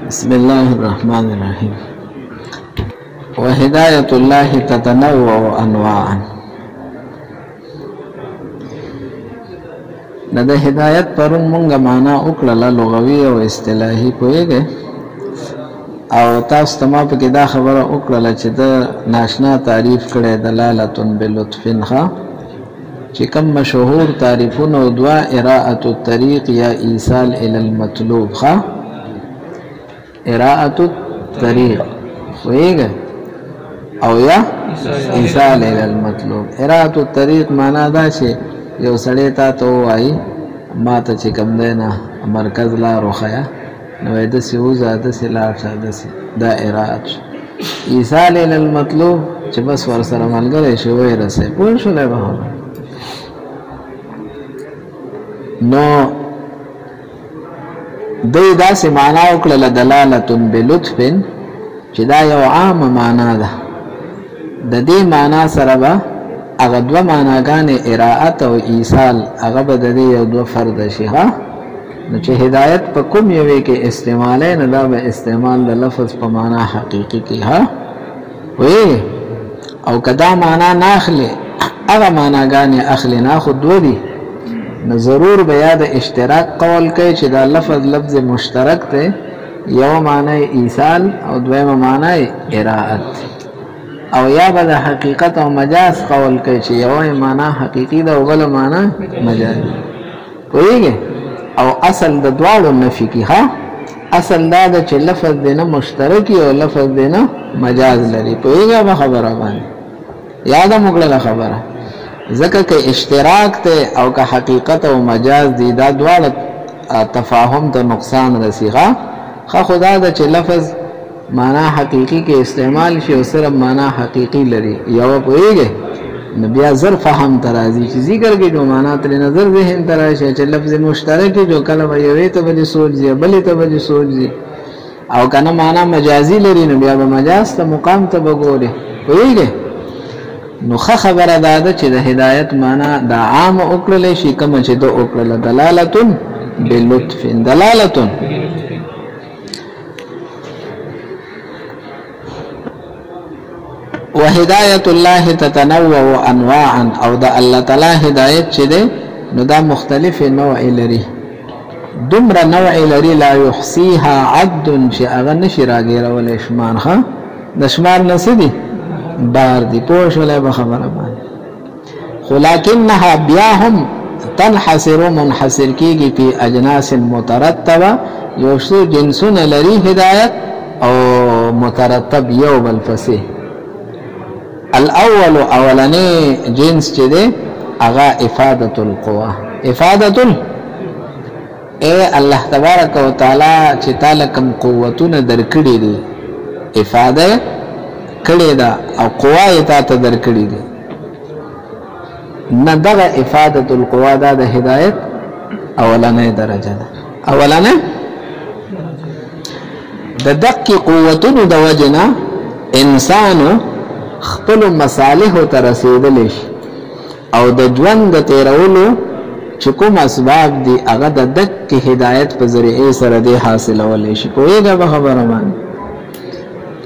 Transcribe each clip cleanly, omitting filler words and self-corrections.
بسم الله الرحمن الرحيم. وهداية الله تتنوع أنواعا. د هدایت پرون مونږه معنا وکړه لغوي او اصطلاحي کویږي او تاسو ته ما په کې دا خبره وکړه چې د ناشنا تعریف کړي دلالتن بلطفن ها چې کوم مشهور تعریفونه او دوا اراءه الطريق یا ایصال الى المطلوب ها اراءه الطريق کویږي او یا ایصال الى المطلوب. اراءه الطريق معنا دا چې یو سړی تا ته وایي ما ته چې کوم دی نه مرکز لار وښیه نو وایي داسې وځه داسې لاړ شه داسې دا اراعت شو. ایصال الی المطلوب چې بس ورسره ملګری شي ورسوي پوه شولی به نو دوی داسې معنا وکړله دلالتن بلطفن چې دا یو عامه معنا ده. د دې معنا سره به اغه دو معناګانې اراعت او ایصال هغه به د دې یو دو فرد شي ها. نو چې هدایت په کوم یوې کې استعمالای نه دا به استعمال د لفظ په معنا حقیقي کې ها وي او کدا معنا نه اخلي هغه معناګانې اخلي نه خو دوه دي نو ضرور به یاد اشتراک قول کوي چې دا لفظ مشترک دی یو معنی ایصال او دویمه معنی اراعت او یا به د حقیقت او مجاز قول کوي چې یو معنا حقیقي ده او بل معنا مجازي کویږي او اصل د دواړو نفي کی ها اصل دا د چې لفظ دینه مشترک او لفظ دینه مجاز لري کویږي به خبره باندې یاد موږ خبره ځکه کې اشتراک ته او که حقیقت او مجاز دي دا دواړه تفاهم ته نقصان رسیږي خو خدا د چې لفظ معنا حقیقی کې استعمال شي او صرف معنا حقیقی لري یو پوهیږي نو بیا زر فهم ترازی چې ذکر کې جو معنا تر نظر ذهن تراشي چې لفظ مشترک جو کله وي ته بل سوچ دی بل ته بل سوچ دی او کنه معنا مجازي لري نو بیا به مجاز ته مقام ته وګوري پوهیږي نو خبره ده چې د هدایت معنا د عام وکړل شي کوم چې د وکړل دلالتن بلطف دلالتن وهداية الله تتنوع انواعا او دا الله تعالی هدایت چې ده نو دا مختلف نوع لري دمر نوع لري لا يحصيها عد چې هغه نشي راګیرول شمار ها د شمار نسدي بار دي پوه شولای به خبره باندې خو لکنها بیاهم تنحصر منحصر کیږي په اجناس مترتبه یو څو جنسونه لري هدایت او مترتب یو بل فصیح الاول اولنی جنس چې ده اغا افادت القوا افادت اے الله تبارک وتعالى چې تعالی کوم قوتونه درکړي دي افاده کړي دا او قوا یې ته درکړي دي نه دغه افادت القوا دا د هدایت اولنی درجه ده اولنی د دقیق قوتونو د وجنا انسان خپل مصالح ته رسیدل شي او د ژوند د تیرولو چې کوم اسباب دي هغه د دک هدایت په ذریعه سره دی حاصلول شي کویږي به خبره مان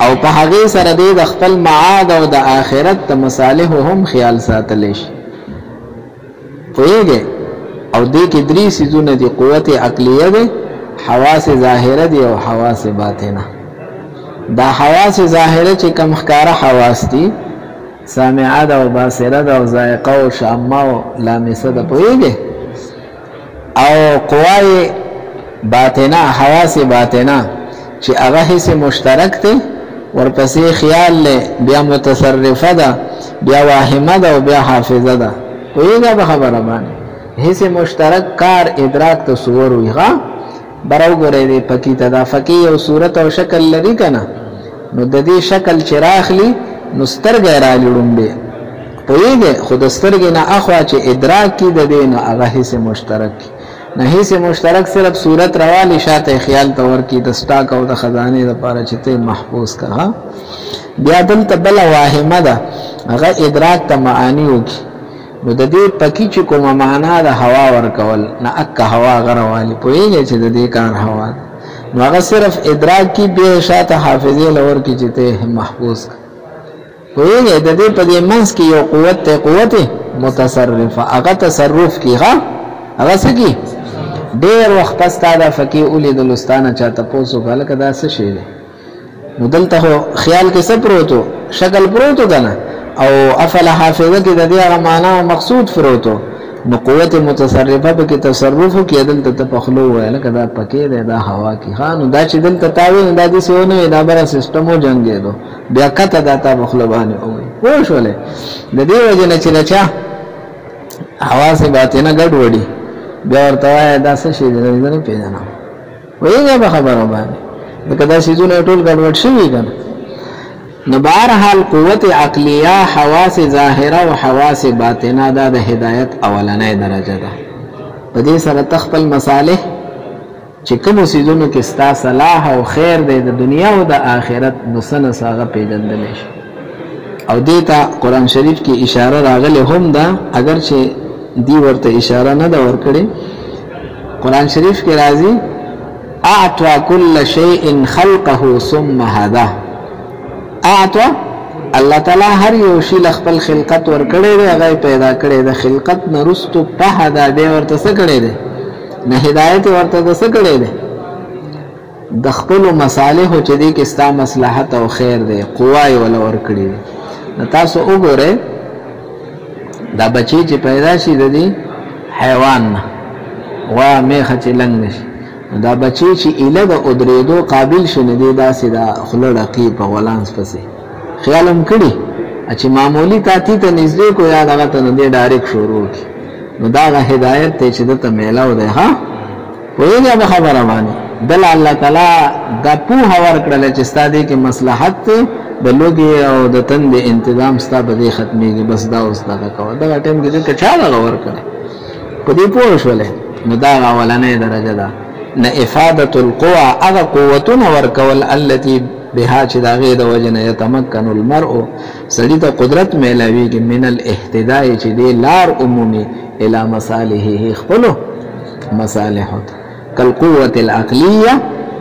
او په هغه سره دی د خپل معاد او د آخرت د مصالح هم خیال ساتل شي کویږي او دې کې درې سيزونه دي قوت عقلیه ده حواس ظاهره دي او حواس باطنه دا حواس ظاهره چې کم ښکارا حواس دي سامعه او باصره او ذائقه او شامه او لامسه ده پوهیږي او قوای باطنه حواس باطنه چې هغه هیڅ مشترک دي ورپسې خیال له بیا متصرفه ده بیا واهمه ده او بیا حافظه ده پوهیږي به خبره باندې هیڅ مشترک کار ادراک تصور ویغه براو ګورې دی پکې تدافقي او صورت او شکل لري کنه نو د دې شکل چراغلی نو سترګې را لړومبه پوهیږي خود سترګې نه اخوا چې ادراک کی د دې نه هغه هیڅ مشترک نه هیڅ مشترک صرف صورت روالی شاته خیال تور کی د سٹاک او د خزانه لپاره چې ته محفوظ کا بیا دلته بل واهمه ده هغه ادراک ته معانی وکي نو د دې پکې چې کومه معنا د هوا ورکول نه اک هوا غروالي پوهیږي چې د دې کار هوا نو هغه صرف ادراک کی به شاته حافظه لور کی چته محفوظ کوئی د دې په دې منس کې یو قوت ته قوت متصرفه هغه تصرف کی هغه سکی ډېر وخت پس تا دا فقيه اولي د لستانه چاته پوسو غل کدا څه شي نو دلته خیال کې څه پروتو شکل پروتو کنه او افل حافظه کې د دې هغه معنا مقصود پروتو نو قوت متصرفه په کې تصرف کې دلته تپخلو وای کدا پکې دا هوا کې خان دا چې دلته تاوي دا دې سونه دا بر سیستمو جنگې دو بیا کته دا تا مخلبانه وای پوه شولې د دې وجه نه چې چا هوا سي باطنه ګډ وډي بیا ورته دا څه شي نه پیژنم وایي به خبره باندې کدا شیزونه ټول ګډوډ شي کنه نو بهرحال قوت عقلیه حواس ظاهره او حواس باطنه دا د هدایت اولنې درجه ده په دې سره تخپل مصالح چې کوم سيزونو کې ستا صلاح او خیر دی د دنیا او د آخرت نو سن ساغه پیژندل شي او دې ته قران شریف کې اشاره راغلي هم ده اگر چې دی ورته اشاره نه ده ورکړي قران شریف کې راځي اعطى كل شيء خلقه ثم هداه اعطى الله تعالی هر یو شی خپل خلقت ورکړي دی هغه پیدا کړي د خلقت نرستو په هدا دی ورته څه کړي دی نه هدایت ورته څه کړي دی د خپل مصالح چې دي کې ستا مصلحت او خیر دی قوای ولا ورکړي دی تاسو وګورئ دا بچی چې پیدا شي د دې حیوان وا میخه چې لنګ نشي دا بچی چې اله د ادریدو قابل شنه دی دا سیدا خلړ عقیب په ولانس پسې خیالم کړي چې معمولی تاتی ته نږدې کو یا دغه ته نه ډایرک شروع کی نو دا هدایت ته چې ته میلاو ده ها وایي به خبره باندې دل الله تعالی دا په هور کړل چې ستادي کې مصلحت د لوګي او د تند انتظام ستا به ختميږي بس دا اوس دا کوه دا ټیم کې چې چا لور کړي په دې پوه شولې نو دا اولنې درجه ده نه افاده القوى اغه قوتونه ورکول التي بها چې دا غي د وجنه يتمكن المرء سړي ته قدرت ملويږي من الاهتداء چې دی لار عمومي الى مصالحه خپلو مصالحه كالقوه العقليه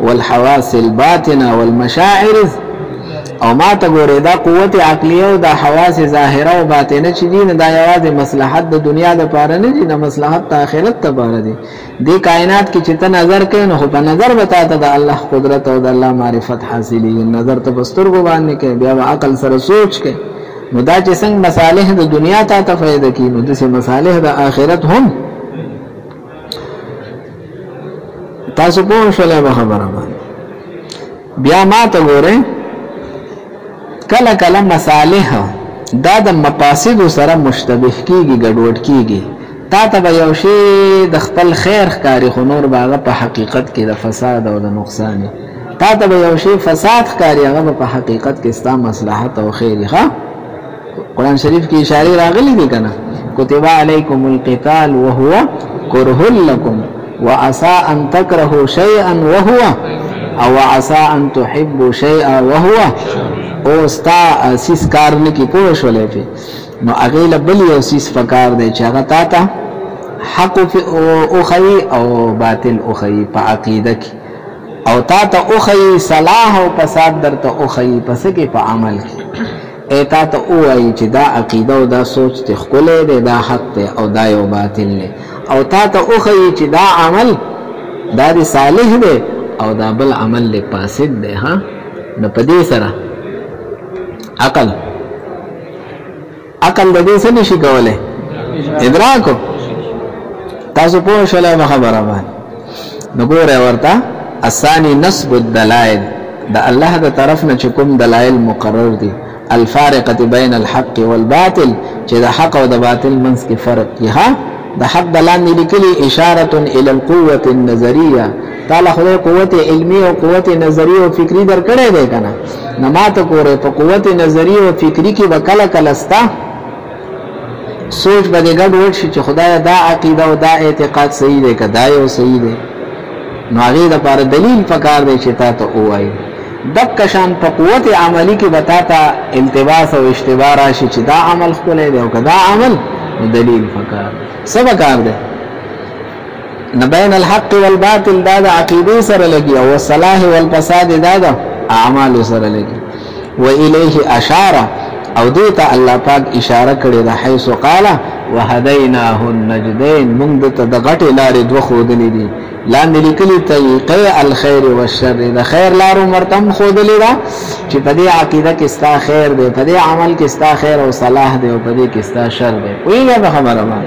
والحواس الباطنه والمشاعر او ما ته ګوره دا قوت عقلیه او دا حواس ظاهره او باطنه چې دي نه دا یوازې مصلحت د دنیا د پاره نه دي نه مصلحت د آخرت ته پاره دي د کائنات کې چې ته نظر کوي نو په نظر بتاته د الله قدرت او د الله معرفت حاصلې نظر ته بسترګو باندې کې بیا عقل سره سوچ کې نو دا چې څنګه مصالح د دنیا ته فائدہ کوي نو د مصالح د آخرت هم تاسو په شوله خبره باندې بیا ما ته ګوره کله کله مصالح دا د مقاصد سره مشتبه کیږي ګډوډ کیږي تا ته یو شی د خپل خیر ښکاری خو نور باغه په حقیقت کې د فساد او د نقصان تا ته یو شی فساد ښکاری هغه په حقیقت کې استا مصلحت او خیر ښه قرآن شریف کې اشاره راغلي دي کنه كتب عليكم القتال وهو كره لكم وعسى ان تكرهوا شيئا وهو او عسى ان تحبوا شيئا وهو او ستا سیس کار نه کی پوه شولې په نو هغه لبل یو سیس فکار دی چې هغه تا ته حق او خی او باطل او خی په عقیده کې او تا ته او خی صلاح او فساد درته او خی پس کې په عمل کې ایتا ته اوای چې دا عقیده او دا سوچ ته خپل دی دا حق ته او دا یو باطل نه او تا ته او خی چې دا عمل دا صالح دی او دا بل عمل له فاسد دی ها نو په دې سره عقل د دې څه نشي کوله ادراکو تاسو په شله خبره باندې نو ګوره ورته الثاني نسب الدلائل دا الله د طرف نه کوم دلائل مقرر دي الفارقه بين الحق والباطل چې د حق او د باطل منځ کې فرق دی ها د حق دلان لیکلي اشاره الى القوه النظريه تعالی خدای قوت علمی او قوت نظری او فکری در کړه دی کنه نمات کوره په قوت نظری او فکری کې وکاله کلستا سوچ باندې ګډ ورشي چې خدای دا عقیده او دا اعتقاد صحیح دی کدا یو صحیح دی نو هغه د پر دلیل فکر دی چې تاسو وایي دک شان په قوت عملی کې بتاتا التباس او اشتباه راشي چې دا عمل خپل دی او کدا عمل دلیل فکر سبا کار دی نبین الحق والباطل دا دا عقیده سره لگی او الصلاح والفساد دا دا اعمال سره لگی و الیه اشاره او دیتا الله پاک اشاره کړی دا حيث قال وهديناه النجدين موږ ته د غټې لارې دوه خودلې دي لاندې لیکلي طریقې الخير والشر د خیر لارو مرتم خودلې دا چې په دې عقیده کې ستا خیر دی په دې عمل کې ستا خیر او صلاح دی او په دې کې ستا شر دی ویغه خبره ما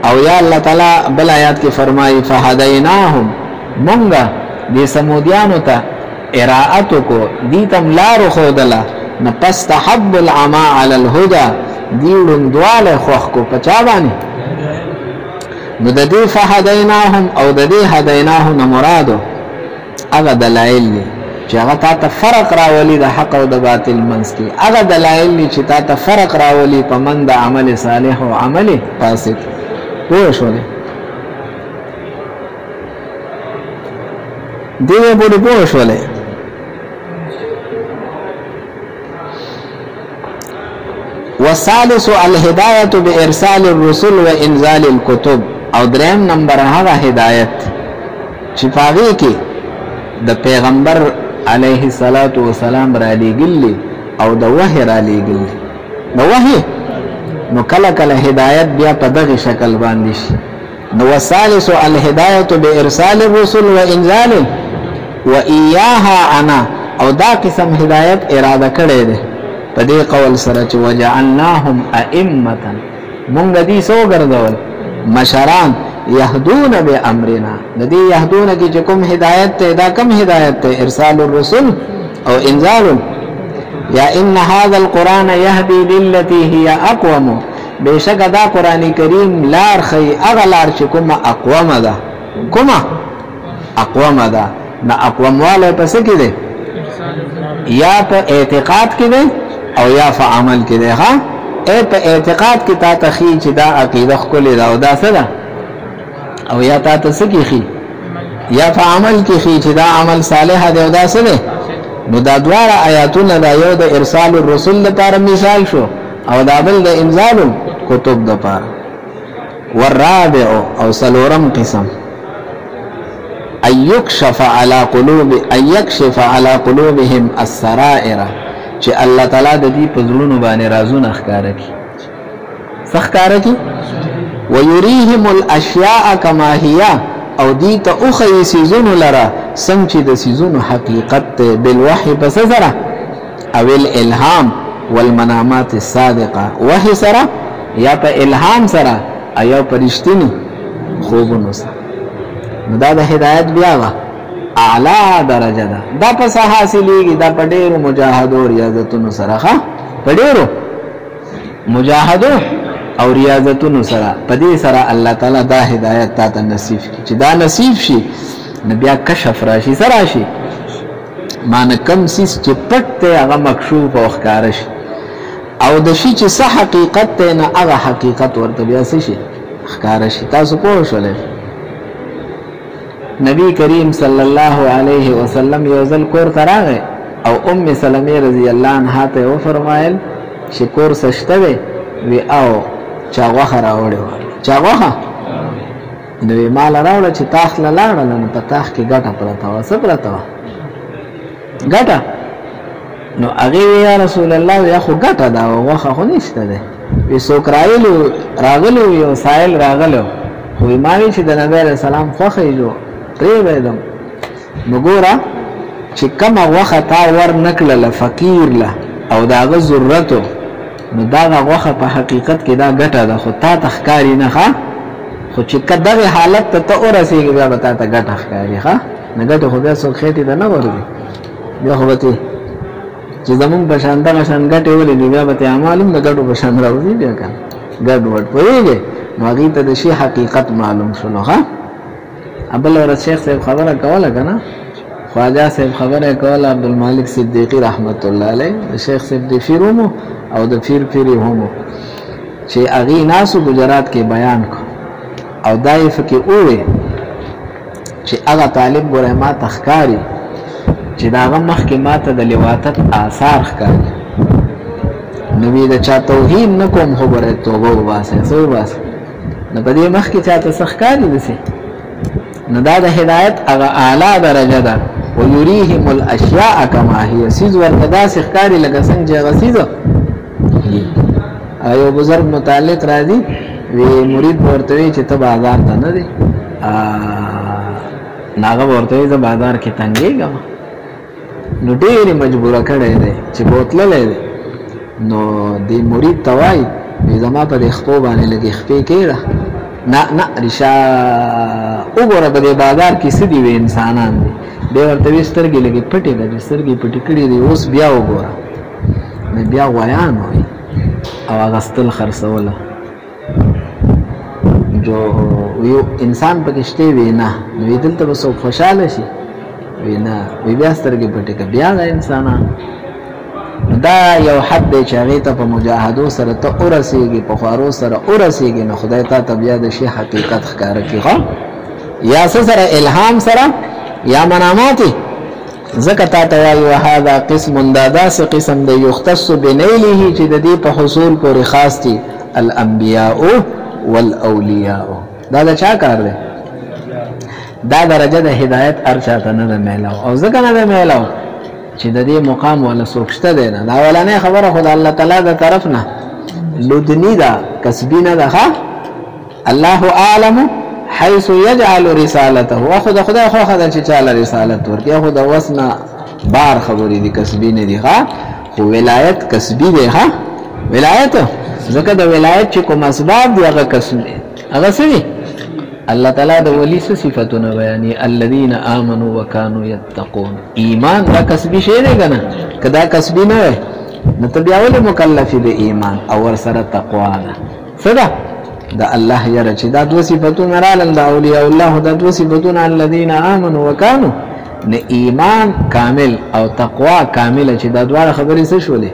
او یا الله تعالی بل آیات کې فرمایي فهديناهم موږ دې سمودیانو ته اراءت کو دې تم لارو خودلا نستحب العمى على الهدى دیوړم دواله خوخ کو پچا باندې نو د دې فهديناهم او د دې هديناهم مرادو هغه دلایل دي چې هغه ته فرق راولي د حق او د باطل منځ کې هغه دلایل دي چې ته فرق راولي په من د عمل صالح او عمل فاسد پوه شولې دې په دې پوه شولې والثالث الهدايه بارسال الرسل وانزال الكتب او دریم نمبر هغه هدایت چې پاوی کې د پیغمبر علیه الصلاۃ والسلام را لېږلي او د وحی را لېږلي د وحی نو کله کله هدایت بیا په دغه شکل باندې شي نو والثالث الهدايه بارسال الرسل وانزال واياها انا او دا قسم هدایت اراده کړې ده په دې قول سره چې وجعلناهم ائمه مونږ دې سو ګرځول مشران يهدون بامرنا الذي يهدون کی کوم هدایت ته دا کم هدایت ته ارسال الرسل او انزال یا ان هذا القران يهدي للتي هي اقوم بشک دا قران کریم لار خي اغلار چې کوم اقوم ده کوم اقوم ده نا اقوم والے پس کې ده یا په اعتقاد کې ده او یا په عمل کې ده ها په اعتقاد کې تا تخی چې دا عقیده خپل دا او دا سره او یا تا تسکیخي یا په عمل کې خي چې دا عمل صالح دی او دا سره نو دا دواره آیاتونه دا یو د ارسال الرسل لپاره مثال شو او دا بل د انزال کتب لپاره والرابع او سلورم قسم ايكشف على قلوبهم السرائر چې الله تعالی د دې په زړونو باندې رازونه ښکارا کی ښکارا کی ويريهم الاشياء كما هي او دې ته اخی سيزون لرا څنګه چې د سيزونو حقیقت بالوحي پس سره او الالهام والمنامات الصادقه وحي سره یا په الهام سره ایو پرشتنی خوبونو سره نو دا د هدایت بیا اعلی درجه ده دا پس حاصلېږي دا په ډېرو مجاهدو ریاضتونو سره ښه په ډېرو مجاهدو او ریاضتونو سره په دې سره الله تعالی دا هدایت تا ته نصیب کړي چې دا نصیب شي نو بیا کشف راشي سره شي مان کم سیس چې پټ ته هغه مکشوف او ښکار شي او د شي چې صح حقیقت ته نه هغه حقیقت ورته بیا شي ښکار شي تاسو پوه شئ نبی کریم صلی الله علیه وسلم یو ځل کور ته راغی او ام سلمہ رضی الله عنها ته و فرمایل چې کور سشته وی او چا غوخه راوړې و چا غوخه نو مال راوړل چې تاخ لا لاړل نو په تاخ کې ګټه پرته و څه پرته و ګټه نو هغه یا رسول الله یا خو ګټه دا غوخه خو نشته ده وی سوکرایلو راغلو یو سائل راغلو خو ماوی چې د نبی رسول الله خوخه جو پریویدم نو ګورا چې کوم وخت تا ور نکړل فقیر له او داغه ضرورتو نو داغه وخت په حقیقت کې دا ګټه ده خو تا تخکاری نه ښه خو چې کداغه حالت ته ورسېږي بیا به تا ته ګټه ښکاری ښه نه ګټه خو بیا څوک خېټې ده نه ورځي بیا خو به چې زمون په شان دغه شان ګټې ولې بیا به معلوم د ګټو په شان راوځي بیا کنه ګډ وډ پوهېږي نو هغې ته د شي حقیقت معلوم شولو ښه ابل ورځ شیخ صاحب خبره کوله کنه خواجه صاحب خبره کوله عبدالمالک صدیقی رحمت الله علیه د شیخ صاحب د پیرومو او د پیری همو چې هغې ناسو گجرات کې بیان کو او دای فکر اوه چې هغه طالب ګوره ما تخکاری چې دا هغه مخکې ماته د لواتت آثار ښکاري نو د چا توهین نه کوم خبره توبه وباسه سو وباسه نو په دې مخکې چاته څه ښکاري دسې نو دا د هدایت هغه اعلی درجه ده ويريهم الاشیاء کما هي سیز ورته داسې ښکاري لکه څنګه چې هغه سیز یو بزرګ متعلق راځي وی مرید ورته وی چې ته بازار ته نه دی ناغه ورته وی زه بازار کې تنګېږم نو ډېرې مجبوره کړی دی چې بوتللی دی نو دی مرید ته وایي وی زما په دې خپو باندې لږې خپې کېږده نه رشا وګوره په دې بازار کې څه دي وی انسانان دي دی ورته وی سترګې لږې پټې ده چې سترګې پټې کړي دي اوس بیا وګوره نو بیا غویان وایي او اغسطل خرڅوله جو یو انسان پکشته وی نه وی دلته به څوک خوشاله شي وی نه وی بیا سترګې پټې که بیا د انسانان دا یو حد دی چې هغې ته په مجاهدو سره ته ورسېږي په خوارو سره ورسېږي نو خدای تا ته بیا د شي حقیقت ښکاره کړي ښه یا څه سره الهام سره یا مناماتې ځکه تا ته وایي وهذا قسم دا داسې قسم دی یختص بنیله چې د دې په حصول پورې خاص دي الانبیاء والاولیاء دا د چا کار دی دا درجه د هدایت هر چاته نه ده میلاو او ځکه نه ده میلاو چې د دې مقام ولا څوک شته دی نه دا اولنۍ خبره خو د الله تعالی د طرف نه لدني ده کسبي نه ده ښه الله اعلم حيث يجعل رسالته واخو د خدای خوښه ده چې چاله رسالت ورکړي خو د وس نه بار خبرې دي کسبي نه دي ښه خو ولایت کسبي دی ښه ولایت ځکه د ولایت چې کوم اسباب دي هغه کسبي هغه څه دي الله تعالی د ولی څه صفاتونه بیانې الذين امنوا وكانوا يتقون ایمان دا کسبي شی دی کنه کدا کسبي نه وي نو ته بیا ولې مکلف دی ایمان او ور سره تقوا ده صدا دا الله یره چې دا دوه صفاتونه رالل د اولیاء الله دا دوه صفاتونه الذين امنوا وكانوا نه ایمان کامل او تقوا کامل چې دا دواړه خبرې څه شولې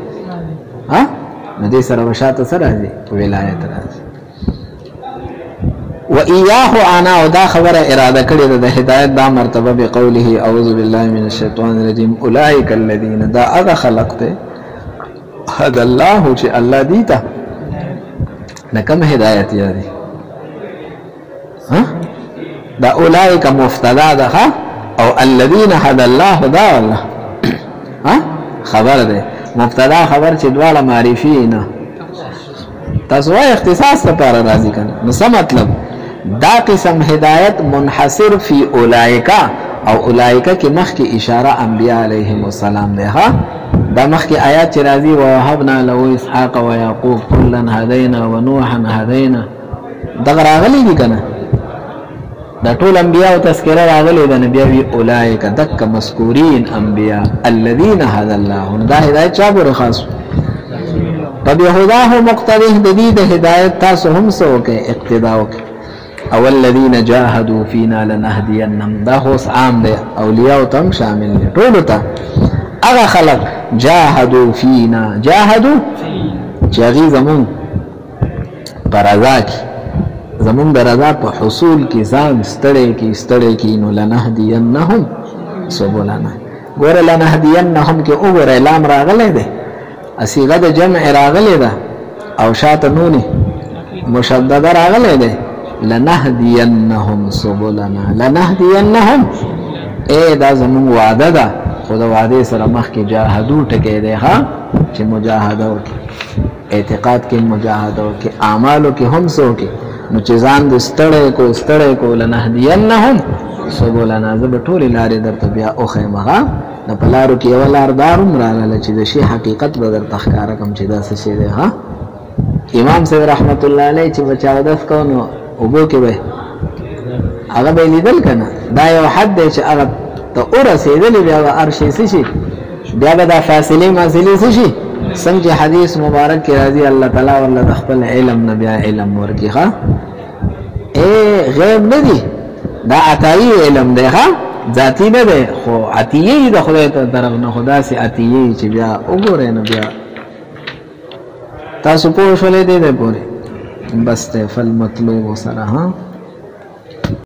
ها نو دې سره وشاته سره راځي ولایت راځي وإياه انا او دا خبره اراده کړې ده د هدایت دا مرتبه به قوله اعوذ بالله من الشیطان الرجیم اولئک الذین دا هغه خلق ته هدى الله چې الله دیتا نکم هدایت یادي ها دا اولئک مفتدا ده او الذين هدى الله دا الله ها خبر ده مبتدا خبر چې دواړه معرفي نه تاسو اختصاص لپاره راځي کنه نو څه مطلب دا قسم هدایت منحصر فی اولائکا او اولائکا کی مخ کی اشاره انبیاء علیهم السلام ده ها دا مخ کی آیات چې راځي ووهبنا له اسحاق و یعقوب كلا هدینا و نوحا هدینا دا راغلي دي کنه دا ټول انبیاء او تذکرہ راغلي د نبی اولائکا دک مذکورین انبیاء الذين هدى الله دا هدایت چا پر خاص فبهداه مقتدی د هدایت تاسو هم سوکه اقتدا وکړه او الذين جاهدوا فينا لنهدينهم دا هوس عام دی اولیاء تم شامل دي ټول ته هغه خلق جاهدوا فينا جاهدوا چاغي زمون برزا کی زمون برزا په حصول کې ځان ستړي کې نو لنهدينهم سبلنا ګور لنهدينهم کې وګور اعلان راغلی دی اصيغه د جمع راغلی ده او شاته نونی مشدد راغلی دی لنهدينهم سبلنا لنهدينهم اے دا زمون وعده ده خدا وعده سره مخ کې جاهدو ټکی دی ها چې مجاهده وکي اعتقاد کې مجاهده وکي اعمالو کې هم سو کې نو چې ځان د ستړی کو لنهدينهم سبلنا زب ټول لارې درته بیا او خیمه نه پلارو کې یو لار داروم راغله چې د شی حقیقت به در تخکاره کوم چې دا څه شی دی ها امام صاحب رحمت الله علیه چې بچاو داس کو نو وبو کې به هغه به لیدل کنه دا یو حد دی چې هغه ته ورسېدل بیا ارشي شي بیا به دا فاصله مازلې شي څنګه حدیث مبارک کې راځي الله تعالی ولله د خپل علم نه بیا علم ورکی ها اے غیب نه دی دا عطایی علم دی ها ذاتی نه دی خو عطیه د خدای ته طرف نه خدا سي عطیه چې بیا وګورئ نه بیا تاسو په شولې دی پوره بس ته فل مطلوب سره ها